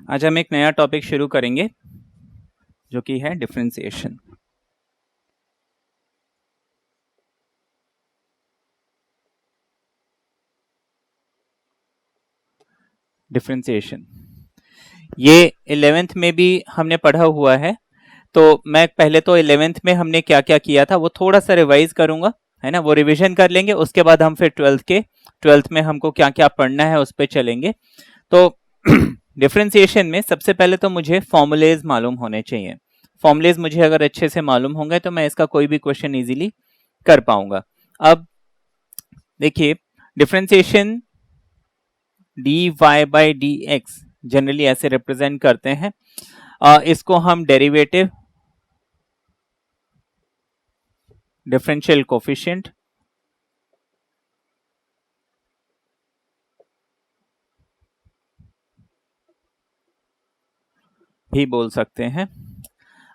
आज हम एक नया टॉपिक शुरू करेंगे जो कि है डिफरेंशिएशन। डिफरेंशिएशन ये 11th में भी हमने पढ़ा हुआ है, तो मैं पहले तो 11th में हमने क्या क्या किया था वो थोड़ा सा रिवाइज करूंगा, है ना। वो रिवीजन कर लेंगे, उसके बाद हम फिर 12th में हमको क्या क्या पढ़ना है उस पर चलेंगे। तो डिफरेंशिएशन में सबसे पहले तो मुझे फॉर्मूलेज मालूम होने चाहिए। फॉर्मूलेज मुझे अगर अच्छे से मालूम होंगे तो मैं इसका कोई भी क्वेश्चन इजीली कर पाऊंगा। अब देखिए, differentiation dy by d x generally ऐसे रिप्रेजेंट करते हैं। इसको हम डेरिवेटिव, डिफरेंशियल कोफिशिएंट, भी बोल सकते हैं।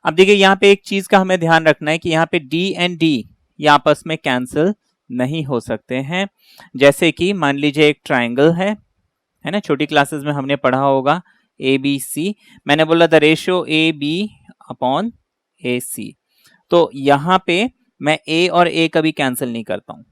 अब देखिए, यहाँ पे एक चीज का हमें ध्यान रखना है कि यहाँ पे d एंड d ये आपस में कैंसिल नहीं हो सकते हैं। जैसे कि मान लीजिए एक ट्राइंगल है ना, छोटी क्लासेस में हमने पढ़ा होगा ए बी सी। मैंने बोला the ratio A B upon A C, तो यहाँ पे मैं ए और ए कभी कैंसिल नहीं करता हूं,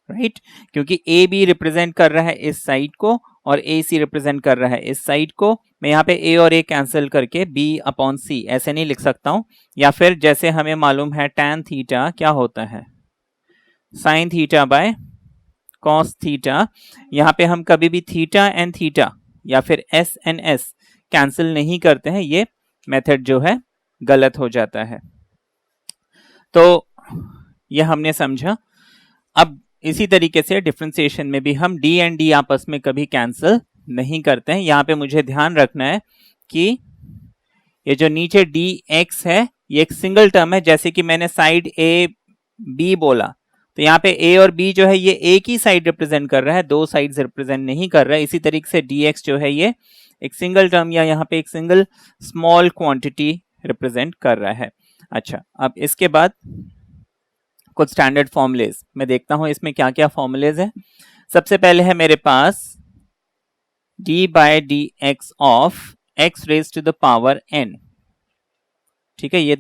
राइट, क्योंकि ए बी रिप्रेजेंट कर रहा है इस साइड को और ए सी रिप्रेजेंट कर रहा है इस साइड को। मैं यहाँ पे ए और ए कैंसिल करके बी अपॉन सी ऐसे नहीं लिख सकता हूं। या फिर जैसे हमें मालूम है tan थीटा क्या होता है, sin theta by cos theta. यहाँ पे हम कभी भी थीटा एंड थीटा या फिर एस एंड एस कैंसिल नहीं करते हैं, ये मेथड जो है गलत हो जाता है। तो ये हमने समझा। अब इसी तरीके से डिफरेंशिएशन में भी हम d एंड d आपस में कभी कैंसिल नहीं करते हैं। यहाँ पे मुझे ध्यान रखना है कि ये जो नीचे dx है ये एक सिंगल टर्म है। जैसे कि मैंने साइड a b बोला, तो यहाँ पे a और b जो है ये एक ही साइड रिप्रेजेंट कर रहा है, दो साइड्स रिप्रेजेंट नहीं कर रहा है। इसी तरीके से dx जो है ये एक सिंगल टर्म या यहाँ पे एक सिंगल स्मॉल क्वांटिटी रिप्रेजेंट कर रहा है। अच्छा, अब इसके बाद कुछ स्टैंडर्ड फॉर्मूलेज मैं देखता हूं इसमें क्या क्या फॉर्मूलेज है। सबसे पहले है मेरे पास d by d x of x raise to the power n। ठीक है, ये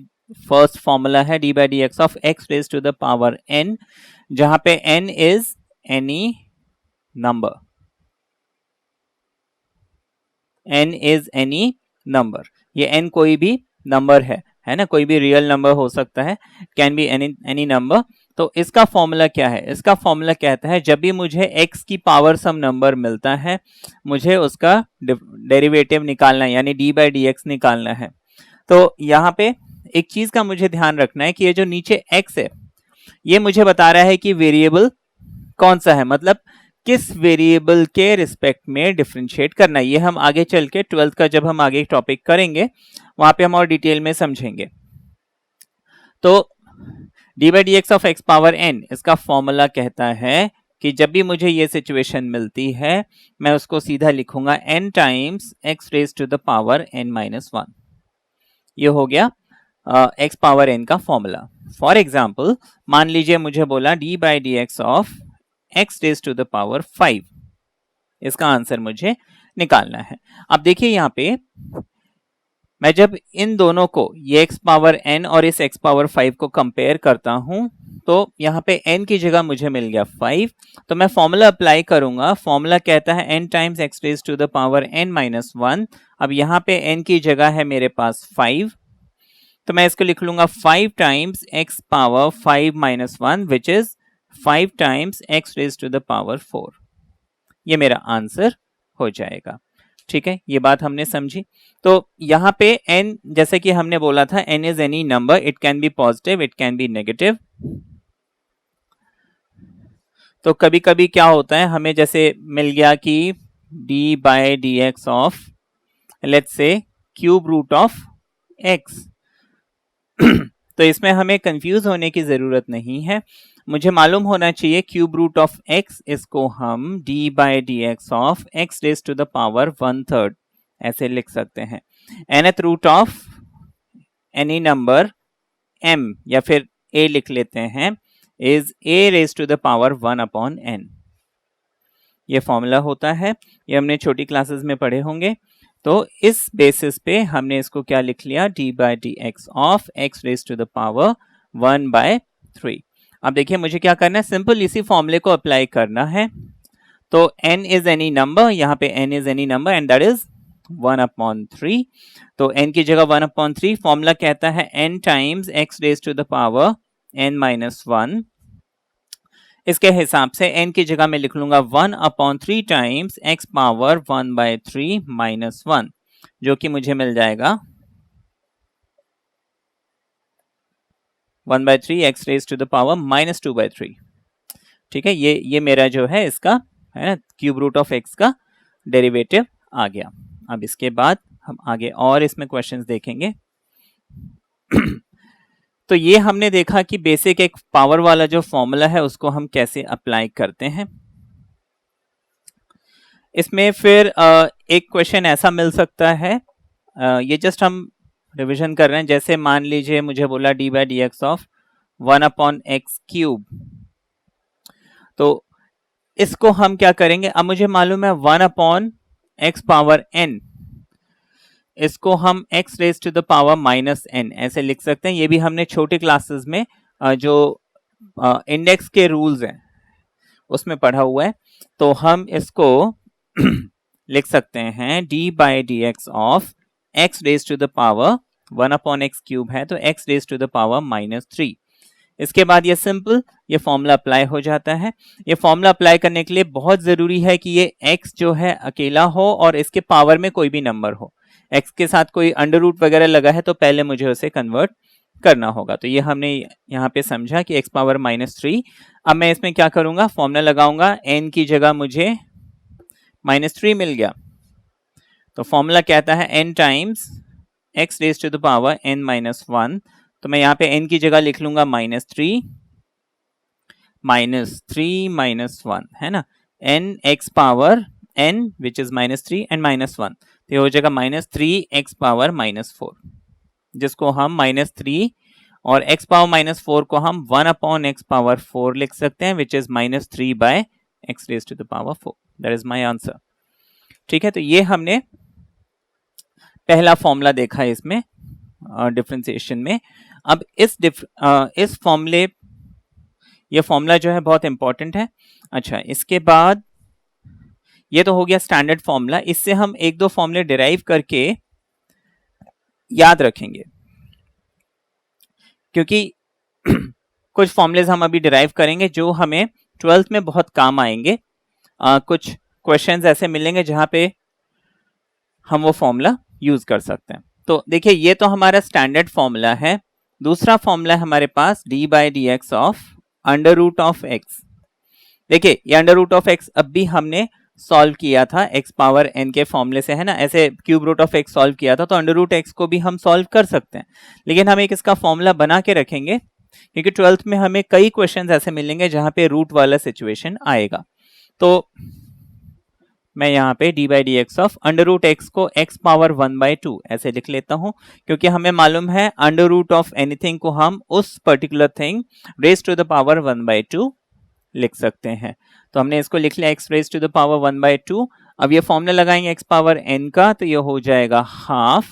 फर्स्ट फॉर्मूला है d by d x of x raise to the power n, जहां पे n is any number, n is any number. ये n कोई भी number है ना, कोई भी रियल नंबर हो सकता है, कैन बी एनी नंबर। तो इसका फॉर्मूला क्या है? इसका फॉर्मूला कहता है जब भी मुझे x की पावर सम नंबर मिलता है मुझे उसका डेरिवेटिव निकालना है, यानी d बाई डी एक्स निकालना है। तो यहाँ पे एक चीज का मुझे ध्यान रखना है कि ये जो नीचे x है ये मुझे बता रहा है कि वेरिएबल कौन सा है, मतलब किस वेरिएबल के रिस्पेक्ट में डिफरेंशिएट करना है। ये हम आगे चल के 12th का जब हम आगे टॉपिक करेंगे वहां पे हम और डिटेल में समझेंगे। तो d by d x of x power n, इसका फॉर्मूला कहता है कि जब भी मुझे ये सिचुएशन मिलती है मैं उसको सीधा लिखूंगा n times x raise to the power n minus 1। ये हो गया x पावर n का फॉर्मूला। फॉर एग्जाम्पल मान लीजिए मुझे बोला d by d x of x raise to the power 5, इसका आंसर मुझे निकालना है। अब देखिए यहाँ पे मैं जब इन दोनों को, ये x पावर n और इस x पावर 5 को कंपेयर करता हूं तो यहाँ पे n की जगह मुझे मिल गया 5, तो मैं फॉर्मूला अप्लाई करूंगा। फॉर्मूला कहता है n times x raise to the power n minus 1। अब यहाँ पे n की जगह है मेरे पास 5, तो मैं इसको लिख लूंगा 5 times x power 5 minus 1 which is 5 times x raise to the power 4। ये मेरा आंसर हो जाएगा। ठीक है, ये बात हमने समझी। तो यहाँ पे n जैसे कि हमने बोला था n is any number, it can be positive, it can be negative. तो कभी कभी क्या होता है, हमें जैसे मिल गया कि d by d x of let's say cube root of x, तो इसमें हमें कंफ्यूज होने की जरूरत नहीं है। मुझे मालूम होना चाहिए क्यूब रूट ऑफ x, इसको हम d by d x of x raise to the power 1/3 ऐसे लिख सकते हैं। nth root of any number m या फिर a लिख लेते हैं is a raise to the power 1 upon n। ये फॉर्मूला होता है, ये हमने छोटी क्लासेस में पढ़े होंगे। तो इस बेसिस पे हमने इसको क्या लिख लिया, d by d x of x raise to the power 1/3। अब देखिए मुझे क्या करना है, सिंपल इसी फॉर्मूले को अप्लाई करना है। तो n इज एनी नंबर, यहाँ पे n is any number and that is 1/3। तो n की जगह 1/3, फॉर्मूला कहता है n times x raise to the power n-1। इसके हिसाब से n की जगह मैं लिख लूंगा 1/3 टाइम्स x पावर 1/3 माइनस 1, जो कि मुझे मिल जाएगा 1/3 x raise to the power -2/3। ठीक है, ये मेरा जो है इसका है ना क्यूब रूट ऑफ x का डेरिवेटिव आ गया। अब इसके बाद हम आगे और इसमें क्वेश्चंस देखेंगे। तो ये हमने देखा कि बेसिक एक पावर वाला जो फॉर्मूला है उसको हम कैसे अप्लाई करते हैं। इसमें फिर एक क्वेश्चन ऐसा मिल सकता है, ये जस्ट हम रिवीजन कर रहे हैं। जैसे मान लीजिए मुझे बोला D by d x of 1/x³, तो इसको हम क्या करेंगे, अब मुझे मालूम है 1/x पावर n, इसको हम x raise to the power -n ऐसे लिख सकते हैं। ये भी हमने छोटे क्लासेस में जो इंडेक्स के रूल्स हैं उसमें पढ़ा हुआ है। तो हम इसको लिख सकते हैं d by d x of x raise to the power 1/x³ है तो x raise to the power -3। इसके बाद ये सिंपल ये फॉर्मूला अप्लाई हो जाता है। ये फॉर्मूला अप्लाई करने के लिए बहुत जरूरी है कि ये x जो है अकेला हो और इसके पावर में कोई भी नंबर हो। x के साथ कोई अंडर रूट वगैरह लगा है तो पहले मुझे उसे कन्वर्ट करना होगा। तो ये हमने यहाँ पे समझा कि x पावर -3। अब मैं इसमें क्या करूंगा, फॉर्मूला लगाऊंगा, n की जगह मुझे -3 मिल गया। तो फॉर्मूला कहता है n times x raise to the power n-1। तो मैं यहाँ पे n की जगह लिख लूंगा -3 -1 है ना, n x power n which is -3 and -1, तो ये हो जाएगा -3x पावर -4, जिसको हम -3 और x पावर -4 को हम 1/x पावर 4 लिख सकते हैं which is -3/x raise to the power 4। That is my answer. ठीक है, तो ये हमने पहला फॉर्मूला देखा है इसमें डिफरेंशिएशन में। अब इस फॉर्मूले, ये फॉर्मूला जो है बहुत इंपॉर्टेंट है। अच्छा, इसके बाद ये तो हो गया स्टैंडर्ड फॉर्मूला। इससे हम एक दो फॉर्मूले डिराइव करके याद रखेंगे, क्योंकि कुछ फॉर्मूलेज हम अभी डिराइव करेंगे जो हमें 12th में बहुत काम आएंगे। कुछ क्वेश्चंस ऐसे मिलेंगे जहां पे हम वो फॉर्मूला यूज कर सकते हैं। तो देखिए ये तो हमारा स्टैंडर्ड फॉर्मूला है। दूसरा फॉर्मूला है हमारे पास d by d x of under root of x. देखिए ये अंडर रूट ऑफ एक्स अब भी हमने सॉल्व किया था x पावर n के फॉर्मूले से, है ना। ऐसे cube root of x solve किया था, तो अंडर रूट x को भी हम सॉल्व कर सकते हैं, लेकिन हम एक इसका फॉर्मूला बना के रखेंगे क्योंकि 12th में हमें कई क्वेश्चंस ऐसे मिलेंगे जहां पे रूट वाला सिचुएशन आएगा। तो मैं यहाँ पे d by d x of under root x को x पावर 1/2 ऐसे लिख लेता हूं, क्योंकि हमें मालूम है अंडर रूट ऑफ एनीथिंग को हम उस particular thing raise to the power 1/2 लिख सकते हैं। तो हमने इसको लिख लिया x raise to the power 1/2। अब ये फॉर्मूला लगाएंगे x पावर n का, तो ये हो जाएगा half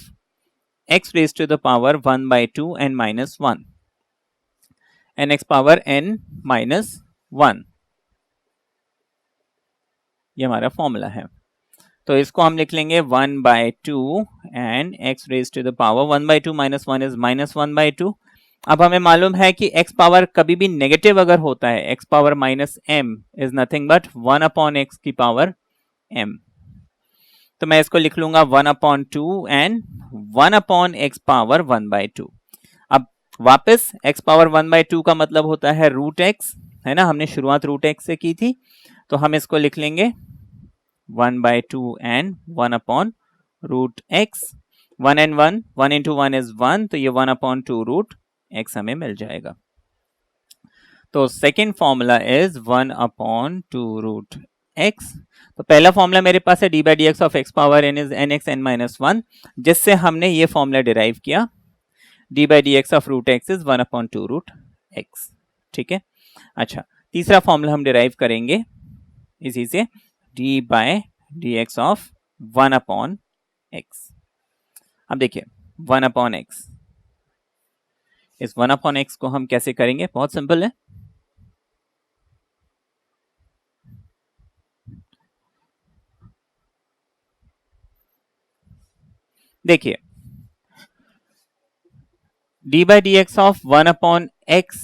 x raise to the power 1/2 n -1 n x power n -1। ये हमारा फॉर्मूला है। तो इसको हम लिख लेंगे 1/2 and x raise to the power 1/2 -1 is -1/2। अब हमें मालूम है कि x पावर कभी भी नेगेटिव अगर होता है, x power -m is nothing but 1/x की पावर m। तो मैं इसको लिख लूंगा 1/2 एंड 1/x पावर 1/2। अब वापस x पावर 1/2 का मतलब होता है रूट x, है ना, हमने शुरुआत रूट x से की थी। तो हम इसको लिख लेंगे 1/2 and 1/√x। 1 and 1, 1 into 1 is 1, तो ये 1/2√x हमें मिल जाएगा। तो सेकेंड फॉर्मूला इज 1/2√x। तो पहला फॉर्मूला मेरे पास है d by d x of x power n is nx n -1, जिससे हमने ये फॉर्मूला डिराइव किया d by d x of root x is 1/2√x। ठीक है। अच्छा, तीसरा फॉर्मूला हम डिराइव करेंगे इसी से, D by d x of 1/x x. अब देखिए 1 अपॉन एक्स, इस 1 अपॉन एक्स को हम कैसे करेंगे, बहुत सिंपल है। देखिए d by dx of 1 upon x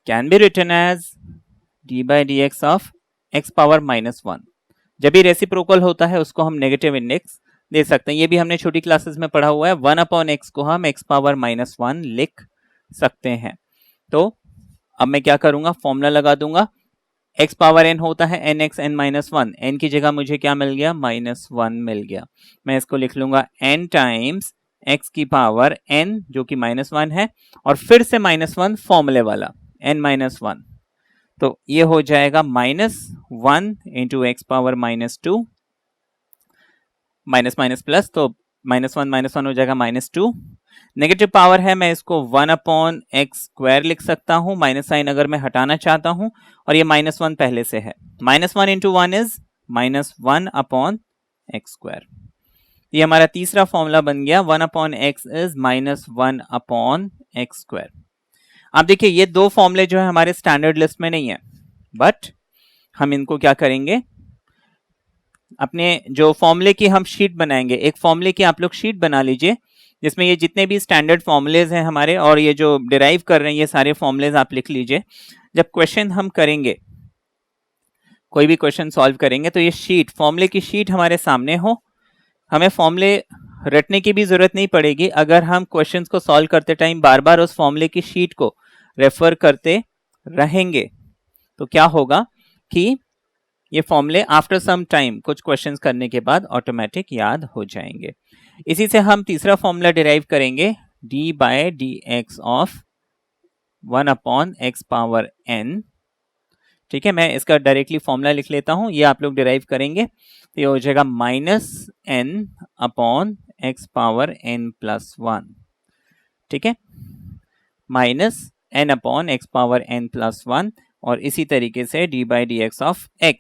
can be written as d by dx of x power minus 1। जब भी रेसिप्रोकल होता है उसको हम नेगेटिव इंडेक्स दे सकते हैं, ये भी हमने छोटी क्लासेस में पढ़ा हुआ है। 1 अपॉन एक्स को हम x पावर माइनस 1 लिख सकते हैं। तो अब मैं क्या करूंगा, फॉर्मूला लगा दूंगा। x पावर n होता है n x n minus 1, n की जगह मुझे क्या मिल गया, -1 मिल गया। मैं इसको लिख लूंगा n टाइम्स x की पावर n जो कि -1 है, और फिर से -1 फॉर्मूले वाला n-1, तो ये हो जाएगा -1 into x power -2, minus minus plus, तो -1 हो जाएगा -2। नेगेटिव पावर है, मैं इसको 1 अपॉन एक्स स्क्वायर लिख सकता हूं, माइनस साइन अगर मैं हटाना चाहता हूं, और ये -1 पहले से है। -1 into 1 is -1 upon x square. ये हमारा तीसरा फॉर्मूला बन गया, 1 upon x is -1 upon x square. अब देखिए ये दो फॉर्मूले जो है हमारे स्टैंडर्ड लिस्ट में नहीं है, बट हम इनको क्या करेंगे, अपने जो फॉर्मूले की हम शीट बनाएंगे, एक फॉर्मूले की आप लोग शीट बना लीजिए जिसमें ये जितने भी स्टैंडर्ड फॉर्मूलेज हैं हमारे, और ये जो डिराइव कर रहे हैं ये सारे फॉर्मूलेज आप लिख लीजिए। जब क्वेश्चन हम करेंगे, कोई भी क्वेश्चन सॉल्व करेंगे, तो ये शीट, फॉर्मूले की शीट हमारे सामने हो। हमें फॉर्मूले रटने की भी जरूरत नहीं पड़ेगी। अगर हम क्वेश्चंस को सॉल्व करते टाइम बार बार उस फॉर्मूले की शीट को रेफर करते रहेंगे तो क्या होगा कि ये फॉर्मूले आफ्टर सम टाइम, कुछ क्वेश्चंस करने के बाद ऑटोमेटिक याद हो जाएंगे। इसी से हम तीसरा फॉर्मूला डिराइव करेंगे, d by d x of 1 upon x power n। ठीक है, मैं इसका डायरेक्टली फॉर्मूला लिख लेता हूं, ये आप लोग डिराइव करेंगे, तो ये हो जाएगा -n upon x power n+1। ठीक है, -n upon x power n+1, और इसी तरीके से d by d x of x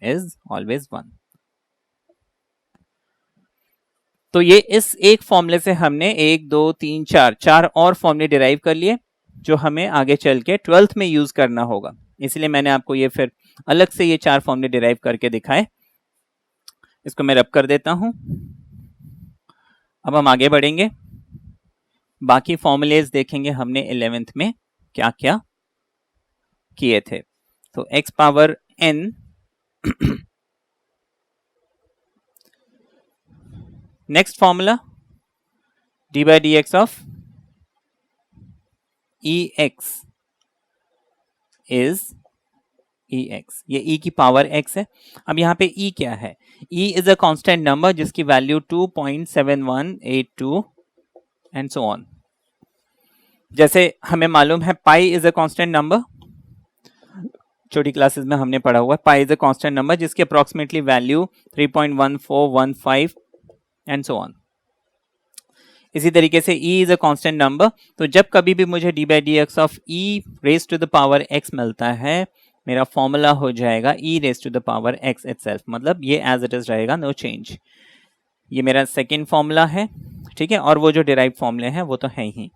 is always 1। तो ये इस एक फॉर्मूले से हमने 1 2 3 4 और फॉर्मूले डिराइव कर लिए जो हमें आगे चल के 12th में यूज करना होगा। इसलिए मैंने आपको ये फिर अलग से ये 4 फॉर्मूले डिराइव करके दिखाए। इसको मैं रब कर देता हूं। अब हम आगे बढ़ेंगे, बाकी फॉर्मूलेज देखेंगे हमने 11th में क्या क्या किए थे। तो x power n next formula d by d x of ex is ex, ये e की पावर x है। अब यहाँ पे e क्या है, e is a constant number जिसकी वैल्यू 2.7182 एंड सो ऑन। जैसे हमें मालूम है pi is a constant number, छोटी क्लासेस में हमने पढ़ा हुआ है, pi is a constant number जिसकी approximately value 3.1415 and so on. इसी तरीके से e is a constant number, तो जब कभी भी मुझे d by d x of e raise to the power x मिलता है, मेरा फॉर्मूला हो जाएगा e raise to the power x itself, मतलब ये एज इट इज रहेगा, नो चेंज। ये मेरा सेकेंड फॉर्मूला है, ठीक है, और वो जो डिराइव फॉर्मूले हैं वो तो है ही।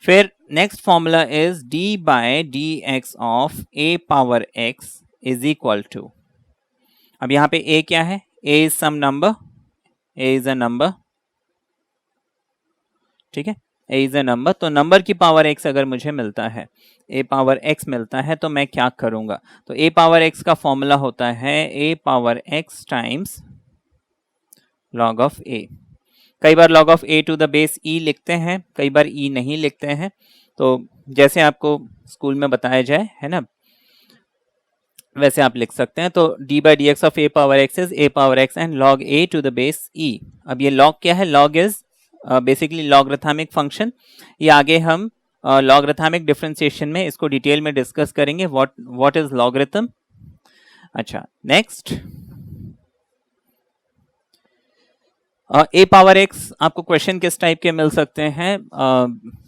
फिर next formula is d by d x of a power x is equal to, अब यहाँ पे a क्या है, a is some number, a is a number, ठीक है, a इज अ नंबर, तो नंबर की पावर x अगर मुझे मिलता है, a पावर x मिलता है, तो मैं क्या करूंगा, तो a पावर x का फॉर्मूला होता है a power x times log of a। कई बार log of a to the base e लिखते हैं, कई बार e नहीं लिखते हैं, तो जैसे आपको स्कूल में बताया जाए, है ना, वैसे आप लिख सकते हैं। तो d by d x of a power x is a power x and log a to the base e। अब ये log क्या है, log is basically logarithmic function. ये आगे हम लॉगरिथमिक डिफरेंशिएशन में इसको डिटेल में डिस्कस करेंगे, व्हाट इज लॉगरिथम। अच्छा, नेक्स्ट a पावर x आपको क्वेश्चन किस टाइप के मिल सकते हैं,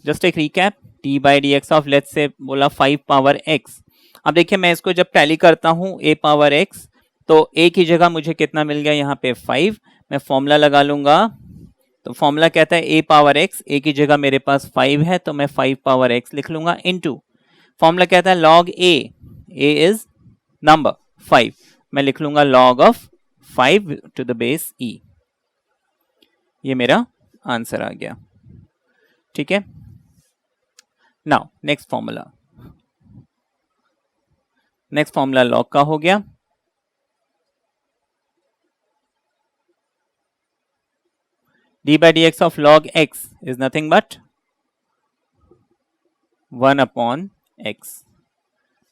जस्ट एक recap, d by d x of let's से बोला 5 पावर x। अब देखिए मैं इसको जब टैली करता हूं a पावर x, तो a की जगह मुझे कितना मिल गया, यहाँ पे 5, मैं फॉर्मूला लगा लूंगा तो फॉर्मूला कहता है a पावर x, a की जगह मेरे पास 5 है तो मैं 5 पावर x लिख लूंगा, इनटू फॉर्मूला कहता है log a इज नंबर 5, मैं लिख लूंगा log of 5 to the base e। ये मेरा आंसर आ गया, ठीक है। नाउ नेक्स्ट फॉर्मूला log का हो गया। d by dx of log x is nothing but 1 upon x,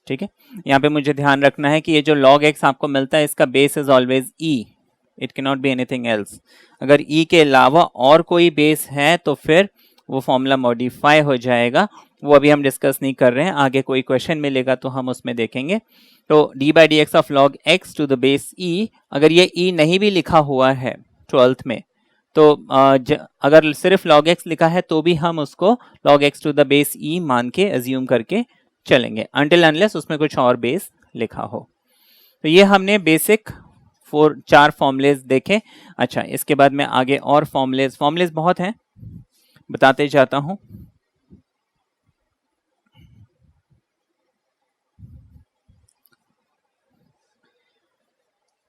ठीक है। यहाँ पे मुझे ध्यान रखना है कि ये जो log x आपको मिलता है इसका base is always e, it can not be anything else. अगर e के अलावा और कोई बेस है तो फिर वो फॉर्मूला मॉडिफाई हो जाएगा, वो अभी हम डिस्कस नहीं कर रहे हैं, आगे कोई क्वेश्चन मिलेगा तो हम उसमें देखेंगे। तो d by dx of log x to the base e, अगर ये e नहीं भी लिखा हुआ है 12th में तो अगर सिर्फ log x लिखा है तो भी हम उसको log x to the base e मान के अज्यूम करके चलेंगे, until unless उसमें कुछ और बेस लिखा हो। तो ये हमने बेसिक 4 फॉर्मूलेज देखे। अच्छा, इसके बाद में आगे और फॉर्मूलेज बहुत हैं, बताते जाता हूं।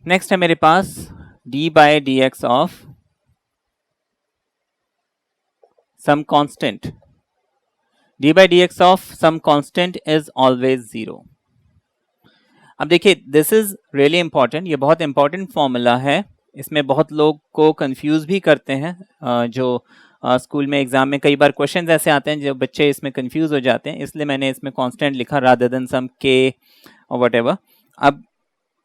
नेक्स्ट है मेरे पास d by dx of some constant, d by dx of some constant is always 0। अब देखिए, दिस इज रियली इंपॉर्टेंट, ये बहुत इंपॉर्टेंट फॉर्मूला है, इसमें बहुत लोग को कंफ्यूज भी करते हैं। जो स्कूल में एग्जाम में कई बार क्वेश्चंस ऐसे आते हैं जो बच्चे इसमें कंफ्यूज हो जाते हैं, इसलिए मैंने इसमें कांस्टेंट लिखा रादर देन सम k और व्हाटएवर। अब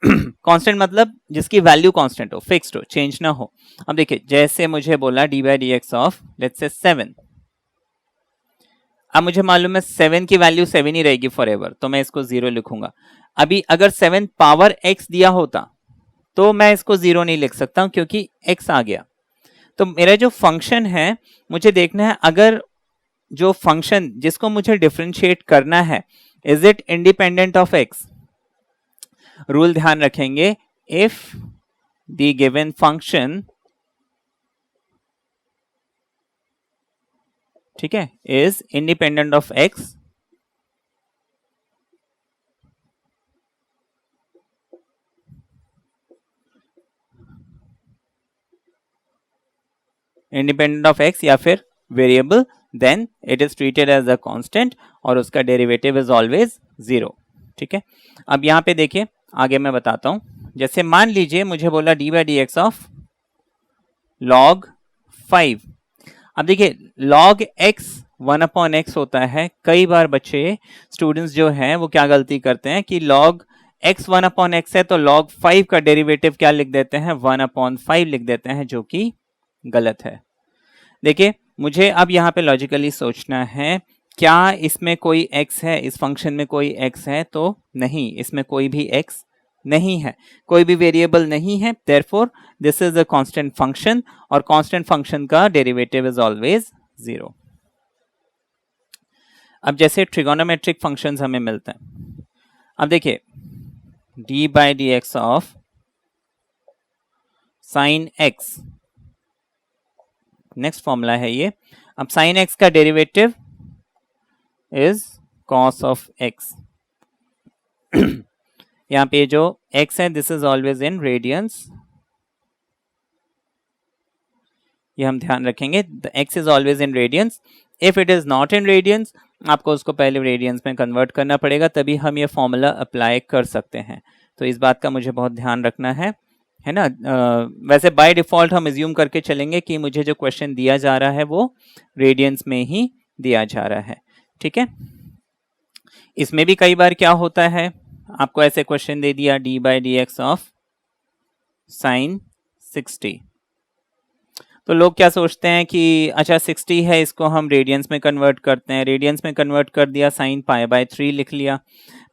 कांस्टेंट मतलब जिसकी वैल्यू कांस्टेंट हो, फिक्स्ड हो, चेंज ना हो। अब देखिए, जैसे मुझे बोला d by dx of let's से 7, अब मुझे मालूम है 7 की वैल्यू 7 ही रहेगी फॉर एवर, तो मैं इसको 0 लिखूंगा। अभी अगर 7 पावर x दिया होता तो मैं इसको 0 नहीं लिख सकता हूं क्योंकि x आ गया। तो मेरा जो फंक्शन है, मुझे देखना है अगर जो फंक्शन जिसको मुझे डिफरेंशिएट करना है, is it independent of x। Rule ध्यान रखेंगे, इफ द गिवन फंक्शन, ठीक है, is independent of x, independent of x या फिर variable, then it is treated as a constant और उसका डेरिवेटिव इज ऑलवेज 0, ठीक है। अब यहां पे देखिए, आगे मैं बताता हूं। जैसे मान लीजिए मुझे बोला d by dx of log 5। अब देखिए, log x 1 upon x होता है। कई बार बच्चे स्टूडेंट्स जो हैं वो क्या गलती करते हैं कि log x 1 upon x है तो log 5 का डेरिवेटिव क्या लिख देते हैं, 1 upon 5 लिख देते हैं, जो कि गलत है। देखिए, मुझे अब यहाँ पे लॉजिकली सोचना है, क्या इसमें कोई x है, इस फंक्शन में कोई x है? तो नहीं, इसमें कोई भी x नहीं है, कोई भी वेरिएबल नहीं है, therefore this is a constant function और कांस्टेंट फंक्शन का डेरिवेटिव इज ऑलवेज 0। अब जैसे ट्रिगोनोमेट्रिक फंक्शंस हमें मिलते हैं, अब देखिए d by dx of sine x, next formula है ये। अब साइन x का derivative is cos of x। यहाँ पे जो x है this is always in radiance, ये हम ध्यान रखेंगे, x is always in radiance. If it is not in radiance, आपको उसको पहले रेडियंस में कन्वर्ट करना पड़ेगा, तभी हम ये फॉर्मूला अप्लाई कर सकते हैं। तो इस बात का मुझे बहुत ध्यान रखना है ना। वैसे बाय डिफॉल्ट हम एज्यूम करके चलेंगे कि मुझे जो क्वेश्चन दिया जा रहा है वो रेडियंस में ही दिया जा रहा है, ठीक है। इसमें भी कई बार क्या होता है, आपको ऐसे क्वेश्चन दे दिया d by dx of sine 60, तो लोग क्या सोचते हैं कि अच्छा 60 है, इसको हम रेडियंस में कन्वर्ट करते हैं। रेडियंस में कन्वर्ट कर दिया, साइन पाई बाय 3 लिख लिया।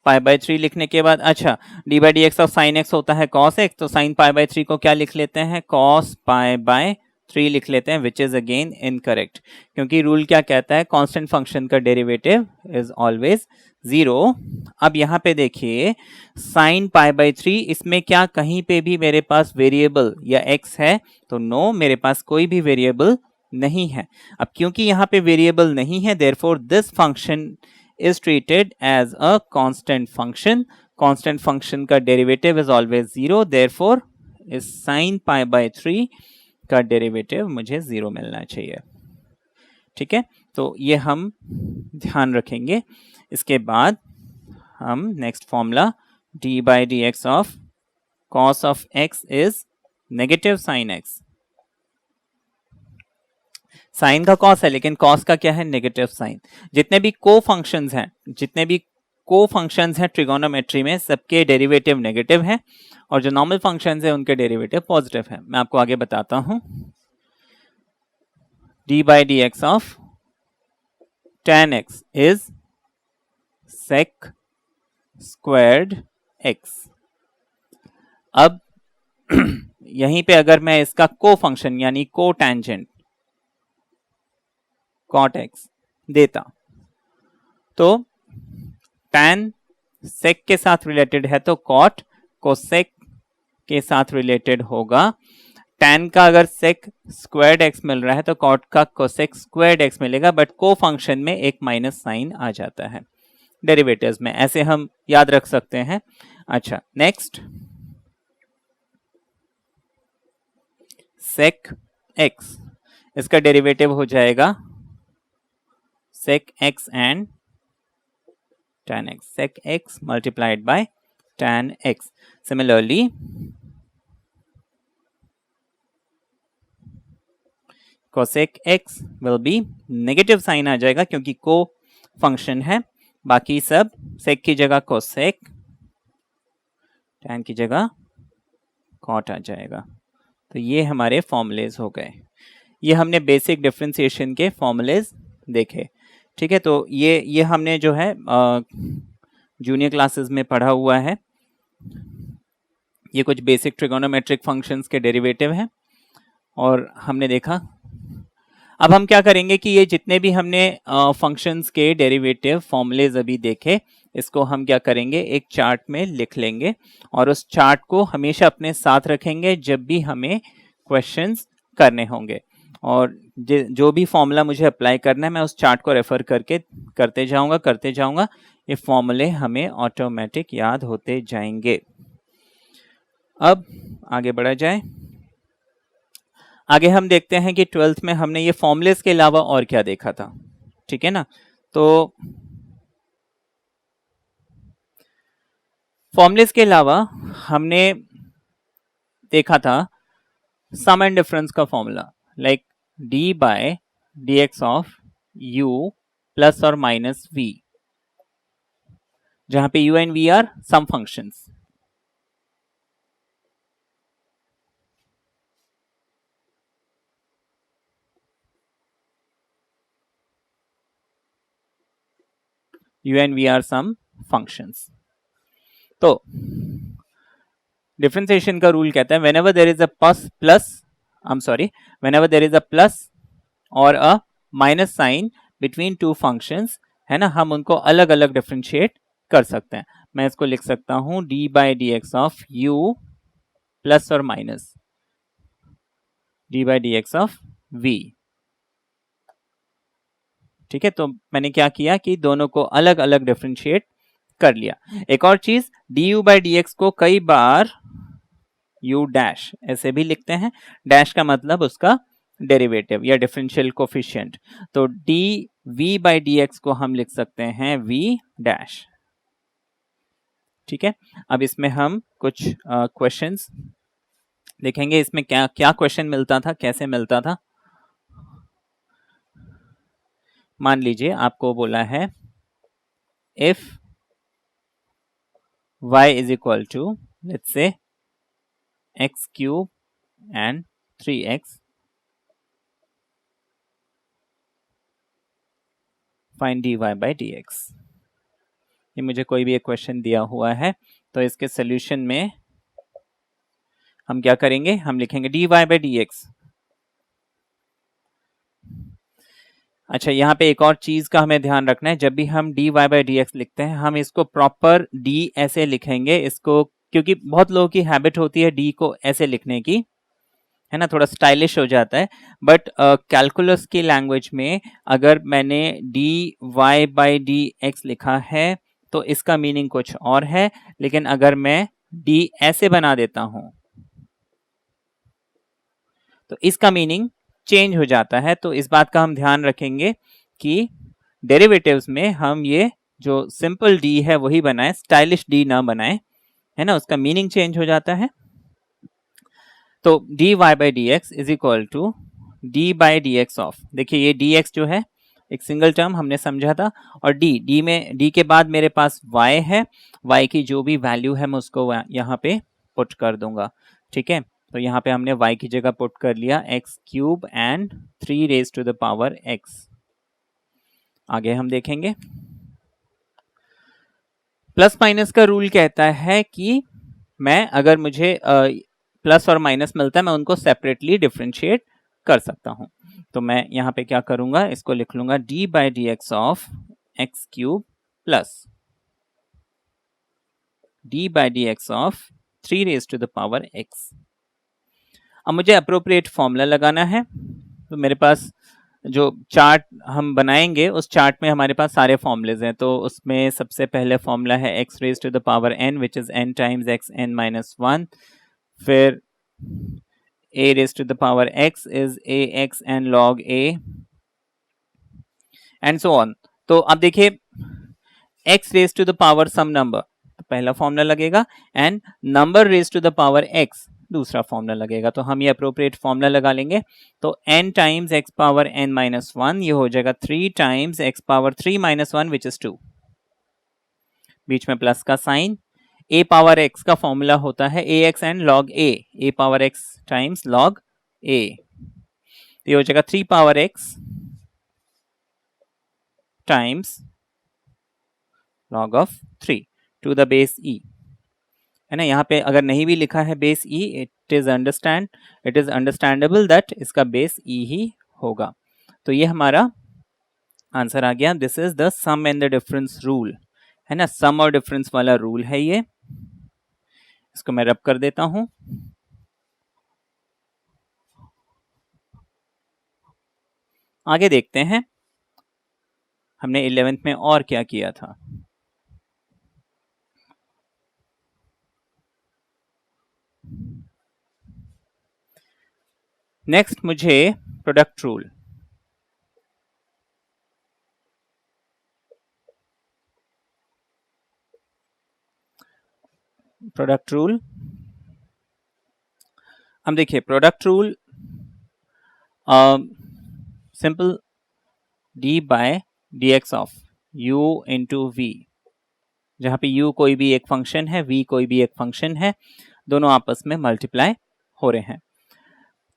पाई बाय 3 लिखने के बाद अच्छा d by dx of sine x होता है cos x, तो साइन पाई बाय 3 को क्या लिख लेते हैं, cos पाई बाय 3 लिख लेते हैं, विच इज अगेन इनकरेक्ट, क्योंकि रूल क्या कहता है, कांस्टेंट फंक्शन का डेरिवेटिव इज ऑलवेज 0। अब यहाँ पे देखिए साइन पाई बाय 3, इसमें क्या कहीं पे भी मेरे पास वेरिएबल या x है? तो नो, मेरे पास कोई भी वेरिएबल नहीं है। अब क्योंकि यहाँ पे वेरिएबल नहीं है, therefore this function is treated as a constant function. Constant function का डेरिवेटिव इज ऑलवेज 0, देयरफॉर इस sin π/3 का डेरिवेटिव मुझे 0 मिलना चाहिए। ठीक है, तो ये हम ध्यान रखेंगे। इसके बाद हम next formula d/dx of cos of x is negative sin x। Sine का कॉस है, लेकिन कॉस का क्या है, नेगेटिव साइन। जितने भी को फंक्शंस हैं ट्रिगोनोमेट्री में, सबके डेरिवेटिव नेगेटिव हैं, और जो नॉर्मल फंक्शंस हैं उनके डेरिवेटिव पॉजिटिव हैं। मैं आपको आगे बताता हूं। d/dx of tan x is sec squared x। अब यहीं पे अगर मैं इसका को फंक्शन यानी को टेंजेंट cot x देता, तो tan sec के साथ रिलेटेड है तो cot cosec के साथ रिलेटेड होगा। tan का अगर sec स्क्वायर्ड x मिल रहा है तो cot का cosec स्क्वायर्ड x मिलेगा, बट को फंक्शन में एक माइनस साइन आ जाता है डेरिवेटिव्स में। ऐसे हम याद रख सकते हैं। अच्छा, नेक्स्ट sec x, इसका डेरिवेटिव हो जाएगा sec x and tan x, sec x multiplied by tan x. Similarly, cosec x will be negative sign आ जाएगा क्योंकि को फंक्शन है। बाकी सब sec की जगह cosec, tan की जगह cot आ जाएगा। तो ये हमारे फॉर्मूलेज हो गए। ये हमने बेसिक डिफरेंशिएशन के फॉर्मूलेज देखे। ठीक है, तो ये हमने जो है जूनियर क्लासेस में पढ़ा हुआ है। ये कुछ बेसिक ट्रिगोनोमेट्रिक फंक्शंस के डेरिवेटिव हैं और हमने देखा। अब हम क्या करेंगे कि ये जितने भी हमने फंक्शंस के डेरिवेटिव फॉर्मूलेज अभी देखे, इसको हम क्या करेंगे, एक चार्ट में लिख लेंगे और उस चार्ट को हमेशा अपने साथ रखेंगे जब भी हमें क्वेश्चंस करने होंगे। और जो भी फॉर्मूला मुझे अप्लाई करना है मैं उस चार्ट को रेफर करके करते जाऊंगा। ये फॉर्मूले हमें ऑटोमेटिक याद होते जाएंगे। अब आगे बढ़ा जाए। आगे हम देखते हैं कि 12th में हमने ये फॉर्मूलेस के अलावा और क्या देखा था। ठीक है ना, तो फॉर्मूलेस के अलावा हमने देखा था सम एंड डिफरेंस का formula, like d/dx of u plus और माइनस v, जहां पे u and v are some functions. u and v are some functions। तो डिफरेंशिएशन का रूल कहता है whenever there is a whenever there is a plus or a minus sign between two functions, है ना, हम उनको अलग अलग डिफरेंशिएट कर सकते हैं। मैं इसको लिख सकता हूं d/dx ऑफ u प्लस और माइनस d/dx ऑफ v। ठीक है, तो मैंने क्या किया कि दोनों को अलग अलग डिफरेंशिएट कर लिया। एक और चीज, du/dx को कई बार u डैश ऐसे भी लिखते हैं। डैश का मतलब उसका डेरिवेटिव या डिफरेंशियल कोफिशिएंट। तो dv/dx को हम लिख सकते हैं v डैश। ठीक है, अब इसमें हम कुछ क्वेश्चंस देखेंगे। इसमें क्या क्या क्वेश्चन मिलता था, कैसे मिलता था। मान लीजिए आपको बोला है if y is equal to let's say x cube and 3x, find dy/dx। ये मुझे कोई भी एक क्वेश्चन दिया हुआ है, तो इसके सॉल्यूशन में हम क्या करेंगे, हम लिखेंगे dy/dx। अच्छा, यहाँ पे एक और चीज का हमें ध्यान रखना है, जब भी हम dy/dx लिखते हैं हम इसको प्रॉपर d ऐसे लिखेंगे इसको, क्योंकि बहुत लोगों की हैबिट होती है d को ऐसे लिखने की, है ना, थोड़ा स्टाइलिश हो जाता है। बट कैलकुलस की लैंग्वेज में अगर मैंने d y by d x लिखा है तो इसका मीनिंग कुछ और है, लेकिन अगर मैं डी ऐसे बना देता हूं तो इसका मीनिंग चेंज हो जाता है। तो इस बात का हम ध्यान रखेंगे कि डेरिवेटिव्स में हम ये जो सिंपल डी है वही बनाएं, स्टाइलिश डी ना बनाएं, है ना, उसका मीनिंग चेंज हो जाता है। तो d y by d x is equal to d by d x of, देखिए ये डी एक्स जो है एक सिंगल टर्म हमने समझा था, और डी में डी के बाद मेरे पास y है, y की जो भी वैल्यू है मैं उसको यहाँ पे पुट कर दूंगा। ठीक है, तो यहाँ पे हमने y की जगह पुट कर लिया x cube and 3 raise to the power x। आगे हम देखेंगे प्लस माइनस का रूल कहता है कि मैं अगर मुझे प्लस और माइनस मिलता है मैं उनको सेपरेटली डिफरेंशिएट कर सकता हूं। तो मैं यहाँ पे क्या करूंगा, इसको लिख लूंगा d by d x of x cube plus d by d x of 3 raise to the power x. अब मुझे अप्रोप्रिएट फॉर्मूला लगाना है। तो मेरे पास जो चार्ट हम बनाएंगे उस चार्ट में हमारे पास सारे फॉर्मूलेज हैं। तो उसमें सबसे पहले फॉर्मूला है x raise to the power n which is n times x n minus 1, फिर a raised to the power x is ax and log a and so on। तो अब देखिए x raised to the power some number तो पहला formula लगेगा, and number raised to the power x दूसरा formula लगेगा। तो हम ये अप्रोप्रिएट फॉर्मूला लगा लेंगे। तो n times x power n minus 1 ये हो जाएगा 3 times x power 3 minus 1 which is 2, बीच में प्लस का साइन। a पावर x का फॉर्मूला होता है ax and log a power x times log a, तो ये हो जाएगा 3 power x times log of 3 to the base e, है ना। यहाँ पे अगर नहीं भी लिखा है base e, it is understandable that इसका बेस e ही होगा। तो ये हमारा आंसर आ गया। This is the sum and the difference rule, है ना, सम और डिफरेंस वाला रूल है ये। इसको मैं रब कर देता हूं। आगे देखते हैं हमने 11th में और क्या किया था। नेक्स्ट मुझे प्रोडक्ट रूल, हम देखिए product rule simple d by d x of u into v, जहां पे u कोई भी एक फंक्शन है, v कोई भी एक फंक्शन है, दोनों आपस में मल्टीप्लाई हो रहे हैं।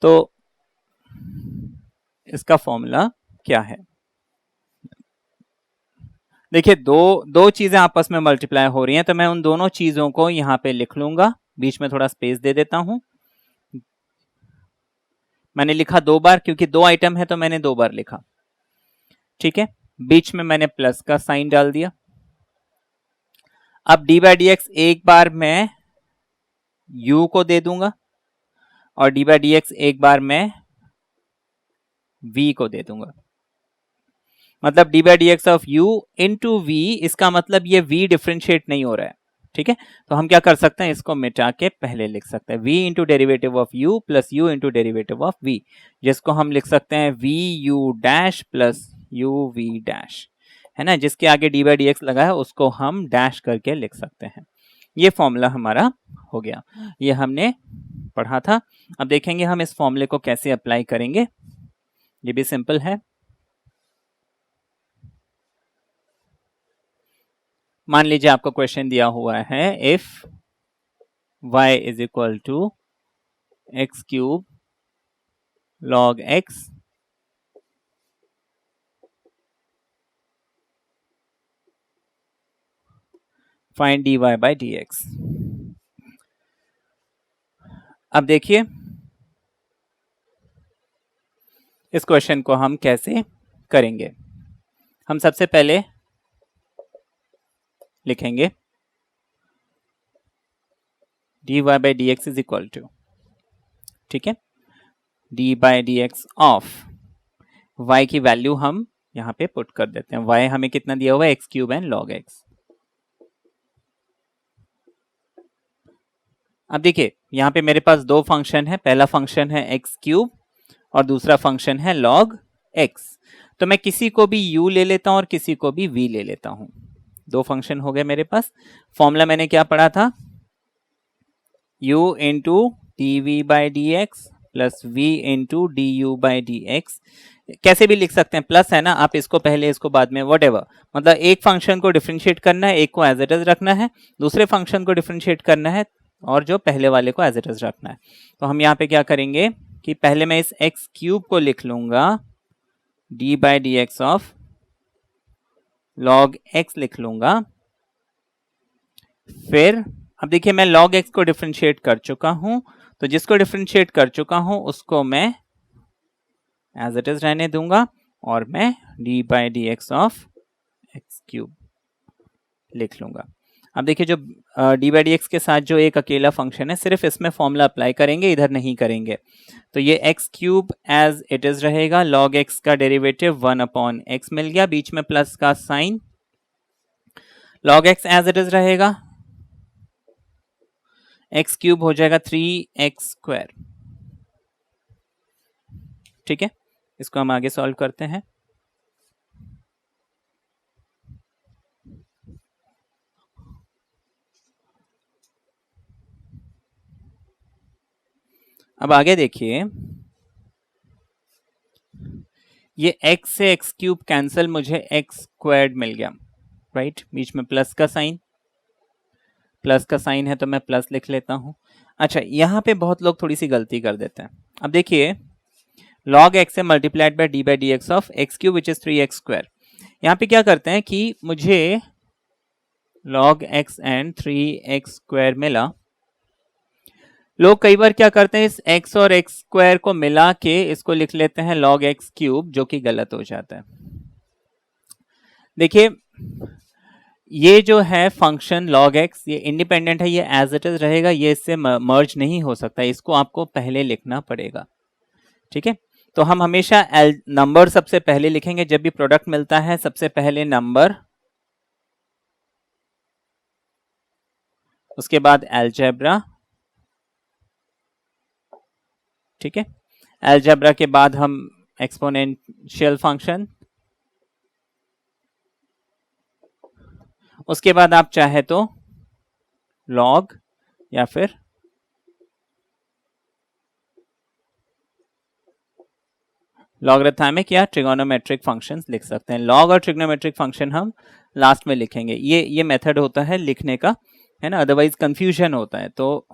तो इसका फॉर्मूला क्या है, देखिए दो चीजें आपस में मल्टीप्लाई हो रही हैं, तो मैं उन दोनों चीजों को यहां पे लिख लूंगा, बीच में थोड़ा स्पेस दे देता हूं। मैंने लिखा 2 बार क्योंकि 2 आइटम है तो मैंने 2 बार लिखा। ठीक है, बीच में मैंने प्लस का साइन डाल दिया। अब डी बाई डी एक्स एक बार मैं u को दे दूंगा और डी बाई डी एक्स एक बार मैं v को दे दूंगा। मतलब d by d x of u into v, इसका मतलब ये v डिफ्रेंशिएट नहीं हो रहा है। ठीक है, तो हम क्या कर सकते हैं, इसको मिटा के पहले लिख सकते हैं v into derivative of u plus u into derivative of v, जिसको हम लिख सकते हैं v u dash plus u v dash, है ना। जिसके आगे डी बाई डी एक्स लगा है उसको हम डैश करके लिख सकते हैं। ये फॉर्मूला हमारा हो गया, ये हमने पढ़ा था। अब देखेंगे हम इस फॉर्मूले को कैसे अप्लाई करेंगे, ये भी सिंपल है। मान लीजिए आपको क्वेश्चन दिया हुआ है if y is equal to x cube log x find dy by dx। अब देखिए इस क्वेश्चन को हम कैसे करेंगे। हम सबसे पहले लिखेंगे dy by dx is equal to, ठीक है, d by d x of y की वैल्यू हम यहाँ पे पुट कर देते हैं। y हमें कितना दिया हुआ है, x cube and log x. अब देखिए यहाँ पे मेरे पास दो फंक्शन है, पहला फंक्शन है एक्स क्यूब और दूसरा फंक्शन है लॉग एक्स। तो मैं किसी को भी u ले लेता हूं और किसी को भी v ले लेता हूं। दो फंक्शन हो गए मेरे पास। फॉर्मूला मैंने क्या पढ़ा था, u into d v by d x plus v into d u by d x. कैसे भी लिख सकते हैं, प्लस है ना, आप इसको पहले इसको बाद में, व्हाटएवर। मतलब एक फंक्शन को डिफरेंशिएट करना है, एक को एज इट इज रखना है, दूसरे फंक्शन को डिफरेंशिएट करना है और जो पहले वाले को एज इट इज रखना है। तो हम यहाँ पे क्या करेंगे कि पहले मैं इस एक्स क्यूब को लिख लूंगा, d by d x of log x लिख लूंगा। फिर अब देखिए मैं log x को डिफरेंशिएट कर चुका हूं, तो जिसको डिफरेंशिएट कर चुका हूं उसको मैं एज इट इज रहने दूंगा और मैं d by d x of x cube लिख लूंगा। अब देखिए जो d बाई डी एक्स के साथ जो एक अकेला फंक्शन है, सिर्फ इसमें फॉर्मूला अप्लाई करेंगे, इधर नहीं करेंगे। तो ये x cube as it is रहेगा, log x का डेरिवेटिव 1 अपॉन एक्स मिल गया, बीच में प्लस का sign, log x as it is रहेगा, एक्स क्यूब हो जाएगा 3x स्क्वायर। ठीक है, इसको हम आगे सॉल्व करते हैं। अब आगे देखिए, ये x से एक्स क्यूब कैंसिल, मुझे एक्स स्क्वायर्ड मिल गया, राइट। बीच में प्लस का साइन, प्लस का साइन है तो मैं प्लस लिख लेता हूं। अच्छा, यहां पे बहुत लोग थोड़ी सी गलती कर देते हैं। अब देखिए log x है multiplied by D by d x of x cube which is 3x square. यहाँ पे क्या करते हैं कि मुझे log x and 3x square मिला। लोग कई बार क्या करते हैं, इस x और x स्क्वायर को मिला के इसको लिख लेते हैं log x क्यूब, जो कि गलत हो जाता है। देखिए ये जो है फंक्शन log x, ये इंडिपेंडेंट है, ये एज इट इज रहेगा, ये इससे मर्ज नहीं हो सकता, इसको आपको पहले लिखना पड़ेगा। ठीक है, तो हम हमेशा नंबर सबसे पहले लिखेंगे, जब भी प्रोडक्ट मिलता है सबसे पहले नंबर, उसके बाद अलजेब्रा। ठीक है, अलजेब्रा के बाद हम एक्सपोनेंशियल फंक्शन, उसके बाद आप चाहे तो लॉग या फिर लॉगरिथमिक या ट्रिगोनोमेट्रिक फंक्शंस लिख सकते हैं। लॉग और ट्रिगोनोमेट्रिक फंक्शन हम लास्ट में लिखेंगे। ये मेथड होता है लिखने का, है ना, अदरवाइज कंफ्यूजन होता है। तो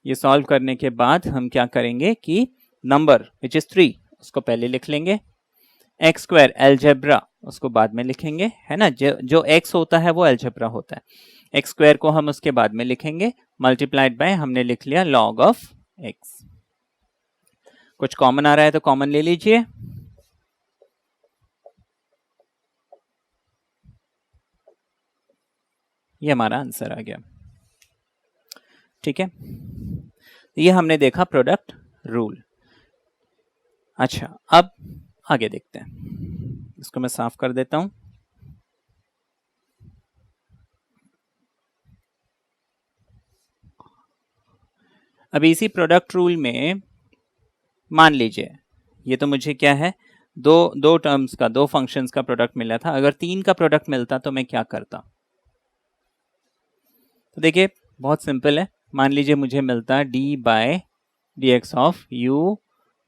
ये सॉल्व करने के बाद हम क्या करेंगे कि नंबर विच इज 3 उसको पहले लिख लेंगे, एक्स स्क्वायर अलजेब्रा उसको बाद में लिखेंगे, है ना। जो एक्स होता है वो अलजेब्रा होता है, एक्स स्क्वायर को हम उसके बाद में लिखेंगे, मल्टीप्लाइड बाय हमने लिख लिया log ऑफ एक्स। कुछ कॉमन आ रहा है तो कॉमन ले लीजिए। ये हमारा आंसर आ गया। ठीक है, ये हमने देखा प्रोडक्ट रूल। अच्छा, अब आगे देखते हैं, इसको मैं साफ कर देता हूं। अभी इसी प्रोडक्ट रूल में मान लीजिए ये तो मुझे क्या है, दो टर्म्स का, दो फंक्शंस का प्रोडक्ट मिला था। अगर 3 का प्रोडक्ट मिलता तो मैं क्या करता? तो देखिए बहुत सिंपल है। मान लीजिए मुझे मिलता d by d x of u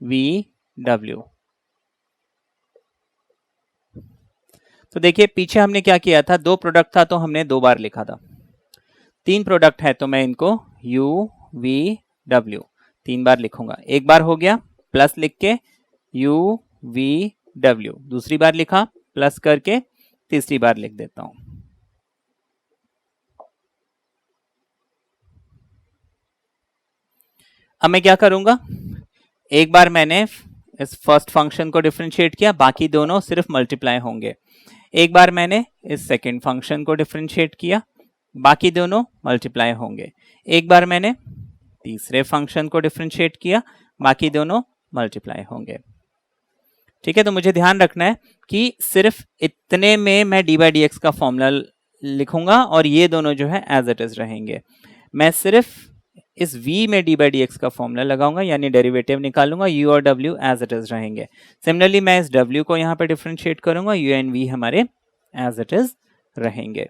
v w। तो देखिए पीछे हमने क्या किया था, 2 प्रोडक्ट था तो हमने 2 बार लिखा था। 3 प्रोडक्ट है तो मैं इनको u v w 3 बार लिखूंगा। एक बार हो गया प्लस लिख के u v w, दूसरी बार लिखा प्लस करके, तीसरी बार लिख देता हूं। अब मैं क्या करूंगा, एक बार मैंने इस फर्स्ट फंक्शन को डिफरेंशिएट किया, बाकी दोनों सिर्फ मल्टीप्लाई होंगे। एक बार मैंने इस सेकंड फंक्शन को डिफरेंशिएट किया, बाकी दोनों मल्टीप्लाई होंगे। एक बार मैंने तीसरे फंक्शन को डिफरेंशिएट किया, बाकी दोनों मल्टीप्लाई होंगे। ठीक है, तो मुझे ध्यान रखना है कि सिर्फ इतने में मैं डी बाई डी एक्स का फॉर्मूला लिखूंगा और ये दोनों जो है एज इट इज रहेंगे। मैं सिर्फ इस v में डी बाई डी एक्स का फॉर्मूला लगाऊंगा, यानी डेरिवेटिव निकालूंगा, u और w एज इट इज रहेंगे। सिमिलरली मैं इस w को यहाँ पे डिफ्रेंशिएट करूंगा, u एंड v हमारे एज इट इज रहेंगे।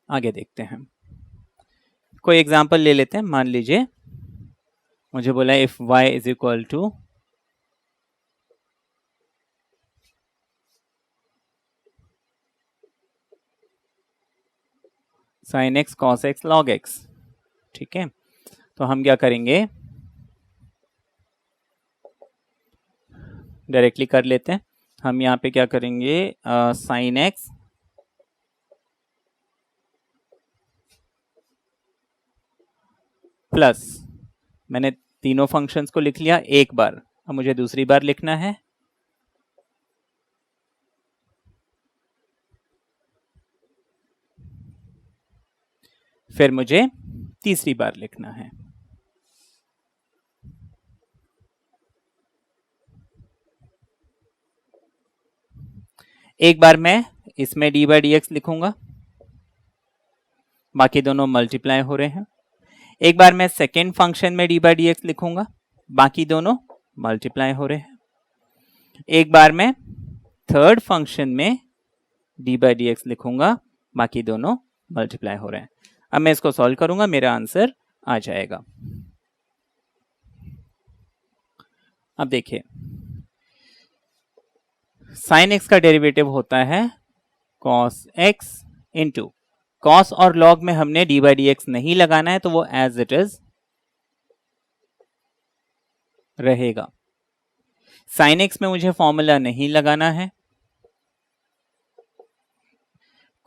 आगे देखते हैं, कोई एग्जांपल ले लेते हैं। मान लीजिए मुझे बोला if y is equal to sin x cos x log x। ठीक है, तो हम क्या करेंगे, डायरेक्टली कर लेते हैं। हम यहाँ पे क्या करेंगे, sin x प्लस, मैंने तीनों फंक्शंस को लिख लिया एक बार, अब मुझे दूसरी बार लिखना है, फिर मुझे तीसरी बार लिखना है। एक बार मैं इसमें डी बाई डी एक्स लिखूंगा, बाकी दोनों मल्टीप्लाई हो रहे हैं। एक बार मैं सेकेंड फंक्शन में डी बाई डी एक्स लिखूंगा, बाकी दोनों मल्टीप्लाई हो रहे हैं। एक बार मैं थर्ड फंक्शन में डी बाई डी एक्स लिखूंगा, बाकी दोनों मल्टीप्लाई हो रहे हैं। अब मैं इसको सॉल्व करूंगा, मेरा आंसर आ जाएगा। अब देखिए, साइन एक्स का डेरिवेटिव होता है कॉस एक्स इंटू, कॉस और लॉग में हमने डी बाई डी एक्स नहीं लगाना है, तो वो एज इट इज रहेगा। साइन एक्स में मुझे फॉर्मूला नहीं लगाना है,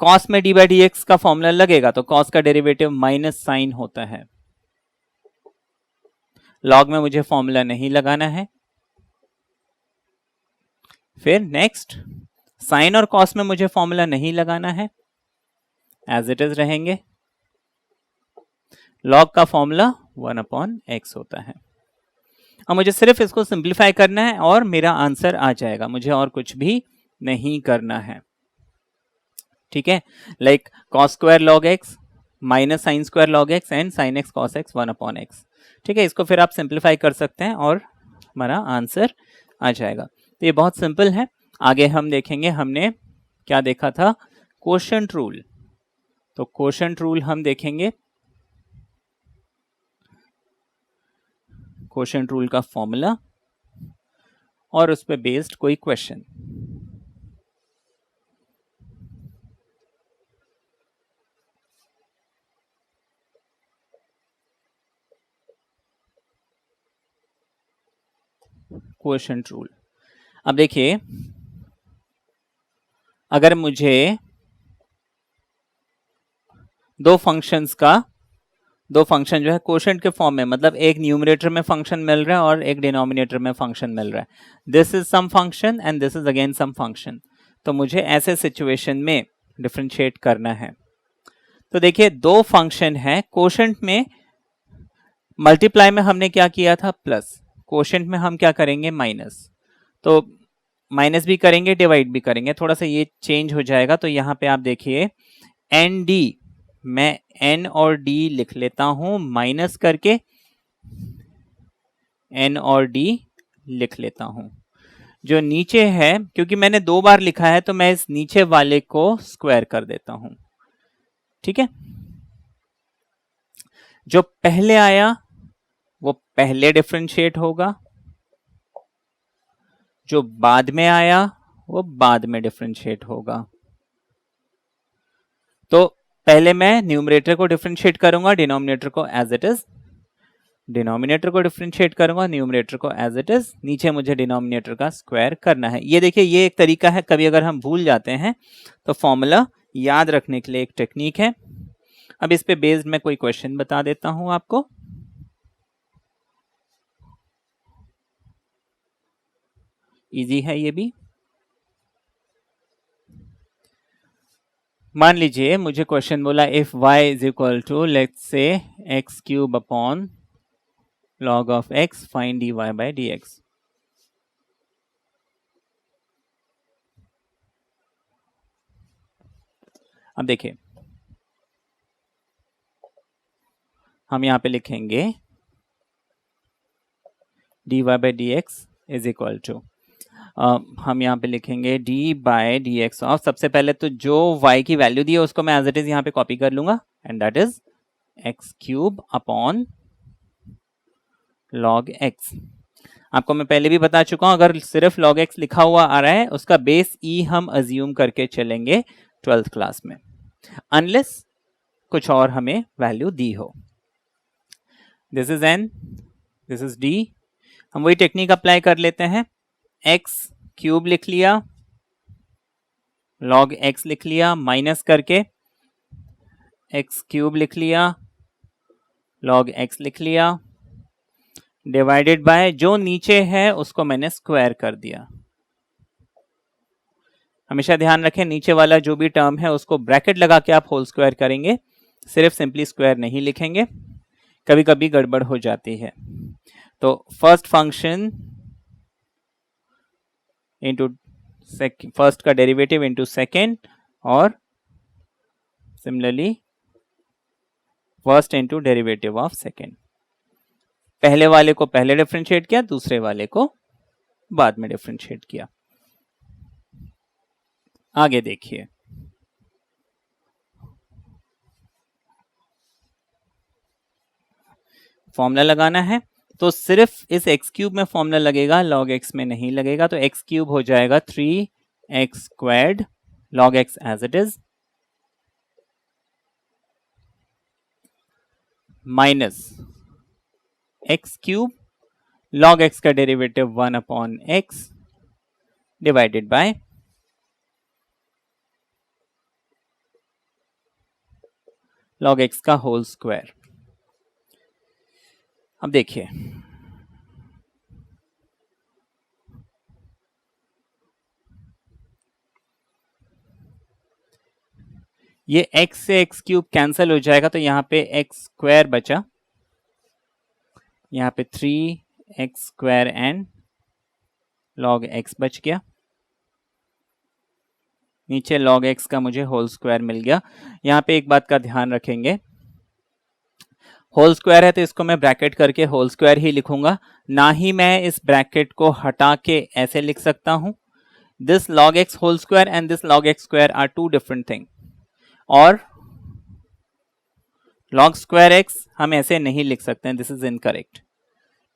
कॉस में डी बाई डी एक्स का फॉर्मूला लगेगा तो कॉस का डेरिवेटिव माइनस साइन होता है। लॉग में मुझे फॉर्मूला नहीं लगाना है। फिर नेक्स्ट, साइन और कॉस में मुझे फॉर्मूला नहीं लगाना है, एज इट इज रहेंगे। लॉग का फॉर्मूला 1/x होता है। अब मुझे सिर्फ इसको सिंप्लीफाई करना है और मेरा आंसर आ जाएगा, मुझे और कुछ भी नहीं करना है। ठीक है, like cos square log x minus sine square log x and sine x cos x 1/x। ठीक है, इसको फिर आप सिंप्लीफाई कर सकते हैं और हमारा आंसर आ जाएगा। तो ये बहुत सिंपल है। आगे हम देखेंगे, हमने क्या देखा था, कोशेंट रूल। तो कोशेंट रूल हम देखेंगे, कोशेंट रूल का फॉर्मूला और उस पर बेस्ड कोई क्वेश्चन। कोशेंट रूल, अब देखिए, अगर मुझे दो फंक्शन जो है कोशेंट के फॉर्म में, मतलब एक न्यूमरेटर में फंक्शन मिल रहा है और एक डिनोमिनेटर में फंक्शन मिल रहा है, this is some function and this is again some function, तो मुझे ऐसे सिचुएशन में डिफरेंशिएट करना है। तो देखिए, दो फंक्शन है, कोशेंट में मल्टीप्लाई में हमने क्या किया था प्लस, कोशेंट में हम क्या करेंगे माइनस, तो माइनस भी करेंगे डिवाइड भी करेंगे, थोड़ा सा ये चेंज हो जाएगा। तो यहाँ पे आप देखिए एन डी, मैं एन और डी लिख लेता हूं माइनस करके, एन और डी लिख लेता हूं। जो नीचे है, क्योंकि मैंने दो बार लिखा है तो मैं इस नीचे वाले को स्क्वायर कर देता हूं। ठीक है, जो पहले आया वो पहले डिफरेंशिएट होगा, जो बाद में आया वो बाद में डिफरेंशिएट होगा। तो पहले मैं न्यूमरेटर को डिफरेंशिएट करूंगा, डिनोमिनेटर को एज इट इज, डिनोमिनेटर को डिफरेंशिएट करूंगा, न्यूमरेटर को एज इट इज, नीचे मुझे डिनोमिनेटर का स्क्वायर करना है। ये देखिए, ये एक तरीका है, कभी अगर हम भूल जाते हैं तो फॉर्मूला याद रखने के लिए एक टेक्निक है। अब इस पे बेस्ड मैं कोई क्वेश्चन बता देता हूं आपको। इजी है ये भी। मान लीजिए मुझे क्वेश्चन बोला if y is equal to let's say x cube upon log of x find dy by dx। अब देखिए हम यहां पे लिखेंगे dy by dx is equal to हम यहाँ पे लिखेंगे d by d x of, सबसे पहले तो जो y की वैल्यू दी है उसको मैं एज इट इज यहाँ पे कॉपी कर लूंगा and that is x cube upon log x। आपको मैं पहले भी बता चुका हूं अगर सिर्फ log x लिखा हुआ आ रहा है उसका बेस e हम अज्यूम करके चलेंगे 12th क्लास में, अनलेस कुछ और हमें वैल्यू दी हो। This is n, this is d। हम वही टेक्निक अप्लाई कर लेते हैं, x क्यूब लिख लिया, log x लिख लिया, माइनस करके x क्यूब लिख लिया, log x लिख लिया, डिवाइडेड बाय जो नीचे है उसको मैंने स्क्वायर कर दिया। हमेशा ध्यान रखें नीचे वाला जो भी टर्म है उसको ब्रैकेट लगा के आप होल स्क्वायर करेंगे, सिर्फ सिंपली स्क्वायर नहीं लिखेंगे, कभी कभी गड़बड़ हो जाती है। तो फर्स्ट फंक्शन इंटू फर्स्ट का डेरिवेटिव इंटू सेकेंड और similarly first into derivative of second. पहले वाले को पहले डिफरेंशिएट किया, दूसरे वाले को बाद में डिफरेंशिएट किया। आगे देखिए फॉर्मूला लगाना है तो सिर्फ इस x क्यूब में फॉर्मूला लगेगा, log x में नहीं लगेगा। तो x क्यूब हो जाएगा 3x squared log x as it is minus x cube log x का derivative 1 upon x divided by log x का होल स्क्वायर। अब देखिए ये x से x क्यूब कैंसिल हो जाएगा तो यहाँ पे x स्क्वायर बचा, यहाँ पे 3x square and log x बच गया, नीचे log x का मुझे होल स्क्वायर मिल गया। यहाँ पे एक बात का ध्यान रखेंगे, होल स्क्वायर है तो इसको मैं ब्रैकेट करके होल स्क्वायर ही लिखूंगा, ना ही मैं इस ब्रैकेट को हटा के ऐसे लिख सकता हूं this log x whole square and this log x square are two different thing. और log स्क्वायर x हम ऐसे नहीं लिख सकते हैं, दिस इज इनकरेक्ट,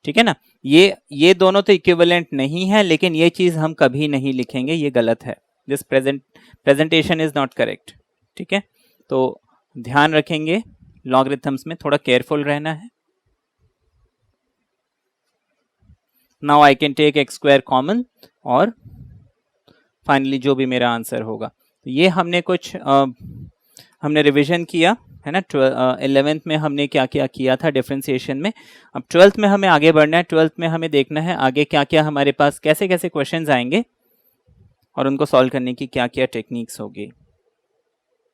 ठीक है ना। ये दोनों तो इक्विवेलेंट नहीं है, लेकिन ये चीज हम कभी नहीं लिखेंगे, ये गलत है, this presentation is not correct, ठीक है। तो ध्यान रखेंगे लॉगरिथम्स में थोड़ा केयरफुल रहना है। Now I can take x square common और फाइनली जो भी मेरा आंसर होगा। ये हमने कुछ हमने रिवीजन किया है ना, 11th में हमने क्या क्या किया था डिफरेंशिएशन में। अब 12th में हमें आगे बढ़ना है, 12th में हमें देखना है आगे क्या क्या हमारे पास कैसे कैसे क्वेश्चंस आएंगे और उनको सॉल्व करने की क्या क्या टेक्निक्स होगी।